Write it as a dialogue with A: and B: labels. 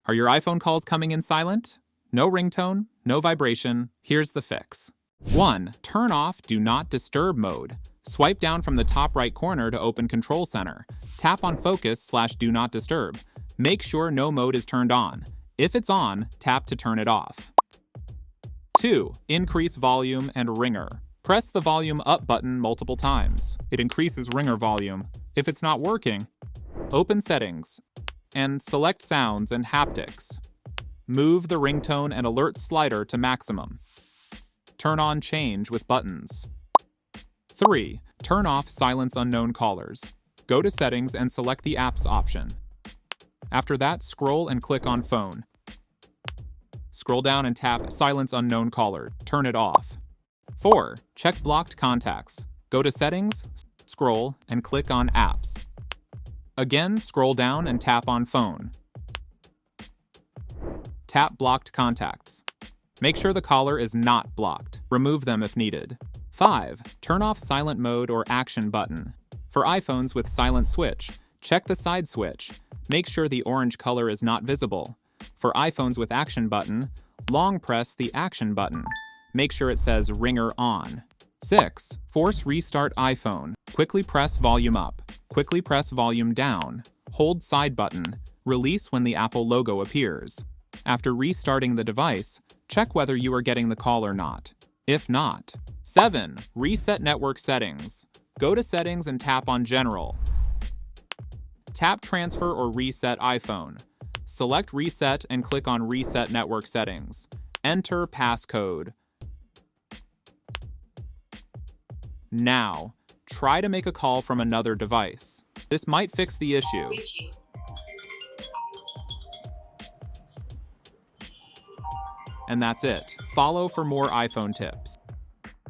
A: Are your iPhone calls coming in silent? No ringtone, no vibration. Here's the fix. 1. Turn off Do Not Disturb mode. Swipe down from the top right corner to open Control Center. Tap on Focus/Do Not Disturb. Make sure no mode is turned on. If it's on, tap to turn it off. 2. Increase volume and ringer. Press the volume up button multiple times. It increases ringer volume. If it's not working, open Settings and select Sounds and Haptics. Move the ringtone and alert slider to maximum. Turn on Change with buttons. 3. Turn off Silence Unknown Callers. Go to Settings and select the Apps option. After that, scroll and click on Phone. Scroll down and tap Silence Unknown Caller. Turn it off. 4. Check blocked contacts. Go to Settings, scroll, and click on Apps. Again, scroll down and tap on Phone. Tap blocked contacts. Make sure the caller is not blocked. Remove them if needed. 5. Turn off Silent Mode or Action button. For iPhones with silent switch, check the side switch. Make sure the orange color is not visible. For iPhones with Action button, long press the Action button. Make sure it says Ringer On. 6. Force Restart iPhone. Quickly press Volume up. Quickly press Volume down. Hold side button. Release when the Apple logo appears. After restarting the device, check whether you are getting the call or not. If not. 7. Reset network settings. Go to Settings and tap on General. Tap Transfer or Reset iPhone. Select Reset and click on Reset Network Settings. Enter passcode. Now, try to make a call from another device. This might fix the issue. And that's it. Follow for more iPhone tips.